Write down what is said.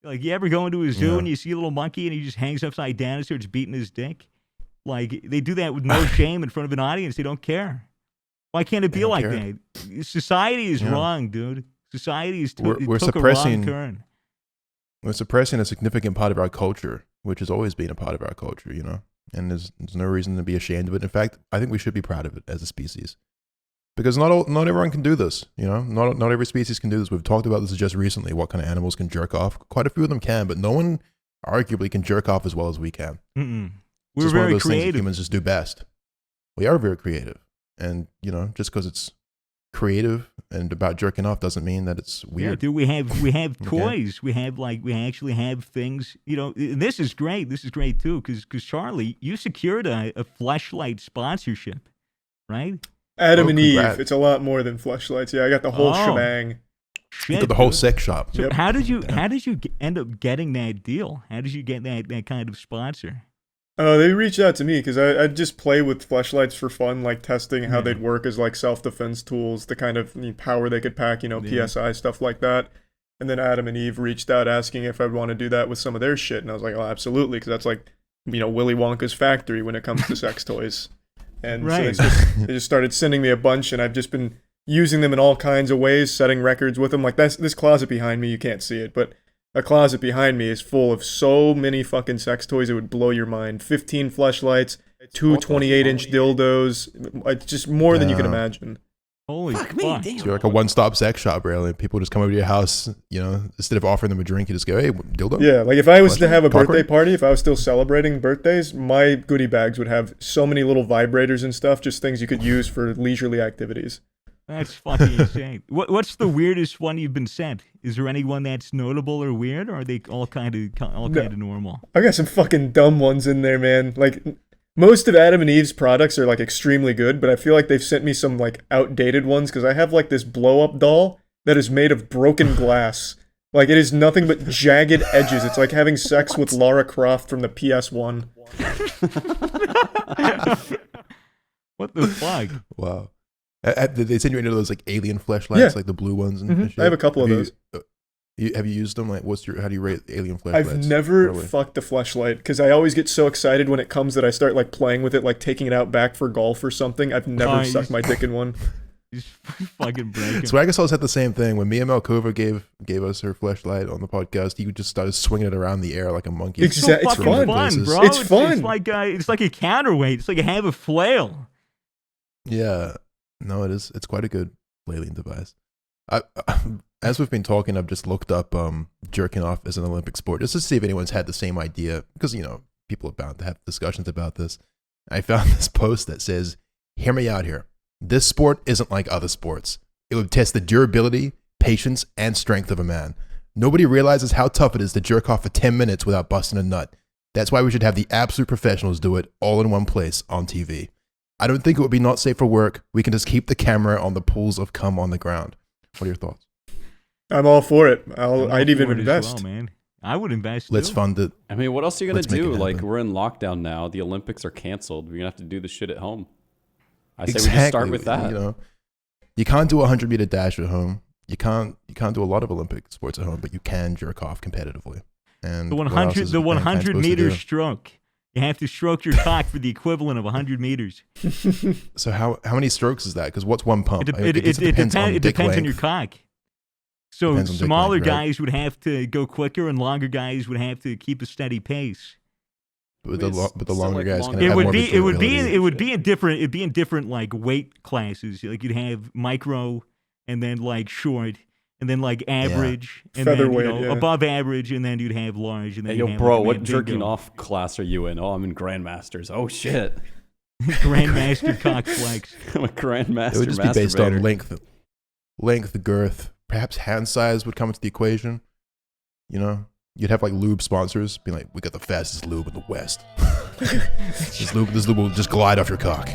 Like, you ever go into a zoo and you see a little monkey and he just hangs upside down and starts beating his dick? Like, they do that with no shame in front of an audience. They don't care. Why can't it be like that? Society is wrong, dude. Society is we're took suppressing, a wrong turn. We're suppressing a significant part of our culture, which has always been a part of our culture, you know? And there's no reason to be ashamed of it. In fact, I think we should be proud of it as a species. Because not everyone can do this, you know? Not every species can do this. We've talked about this just recently, what kind of animals can jerk off. Quite a few of them can, but no one arguably can jerk off as well as we can. We're very one of those creative. Things that humans just do best. We are very creative. And, you know, just because it's creative and about jerking off doesn't mean that it's weird. Yeah, dude, we have toys. We actually have things, you know, and this is great. This is great too, because Charlie, you secured a Fleshlight sponsorship, right? Adam and Eve. It's a lot more than fleshlights. Yeah, I got the whole shebang. You got the whole sex shop. So how did you end up getting that deal? How did you get that kind of sponsor? Oh, they reached out to me because I just play with fleshlights for fun, like testing how they'd work as like self-defense tools, the kind of power they could pack, you know, PSI, stuff like that. And then Adam and Eve reached out asking if I'd want to do that with some of their shit. And I was like, oh, absolutely, because that's like, you know, Willy Wonka's factory when it comes to sex toys. And so they just started sending me a bunch, and I've just been using them in all kinds of ways, setting records with them. Like this closet behind me, you can't see it, but a closet behind me is full of so many fucking sex toys, it would blow your mind. 15 fleshlights, 2 28-inch dildos. It's just more than you can imagine. Holy fuck. So you're like a one-stop sex shop, really. People just come over to your house, you know, instead of offering them a drink, you just go, hey, dildo? Yeah, like if I was to have a birthday party, if I was still celebrating birthdays, my goodie bags would have so many little vibrators and stuff, just things you could use for leisurely activities. That's fucking insane. What's the weirdest one you've been sent? Is there anyone that's notable or weird, or are they all kind of normal? I got some fucking dumb ones in there, man. Like, most of Adam and Eve's products are like extremely good, but I feel like they've sent me some like outdated ones because I have like this blow-up doll that is made of broken glass. Like, it is nothing but jagged edges. It's like having sex with Lara Croft from the PS1. What the fuck? Wow. Did they send you into those like alien fleshlights, like the blue ones and shit? I have a couple of those. Have you used them? Like, how do you rate alien fleshlights? I've never fucked a fleshlight because I always get so excited when it comes that I start like playing with it, like taking it out back for golf or something. I've never sucked my dick in one. You fucking break. So I guess I had the same thing when Mia Malkova gave us her fleshlight on the podcast. You just started swinging it around the air like a monkey. Exactly, it's fun, bro. It's fun. It's like a counterweight. It's like have a flail. Yeah. No, it is. It's quite a good flailing device. As we've been talking, I've just looked up jerking off as an Olympic sport just to see if anyone's had the same idea, because, you know, people are bound to have discussions about this. I found this post that says, hear me out here. This sport isn't like other sports. It would test the durability, patience, and strength of a man. Nobody realizes how tough it is to jerk off for 10 minutes without busting a nut. That's why we should have the absolute professionals do it all in one place on TV. I don't think it would be not safe for work. We can just keep the camera on the pools of cum on the ground. What are your thoughts? I'm all for it. I'd even invest. Well, man. I would invest. Let's fund it. I mean, what else are you gonna do? Like, we're in lockdown now. The Olympics are canceled. We're gonna have to do the shit at home. I say we just start with that. You know, you can't do a 100-meter dash at home. You can't do a lot of Olympic sports at home, but you can jerk off competitively. And the 100 meter stroke. You have to stroke your cock for the equivalent of 100 meters. So how many strokes is that? Because what's one pump? It depends on your cock. So smaller guys would have to go quicker, and longer guys would have to keep a steady pace. But the longer guys can it have would more be durability. it would be in different like weight classes. Like you'd have micro, and then like short, and then like average, and featherweight, then above average, and then you'd have large. And then hey, yo, bro, what jerking off class are you in? Oh, I'm in Grandmasters. Oh shit, Grandmaster cock flex. I'm a Grandmaster. It would just be based on length, girth, perhaps hand size would come into the equation. You know, you'd have like lube sponsors be like, "We got the fastest lube in the West. This lube will just glide off your cock."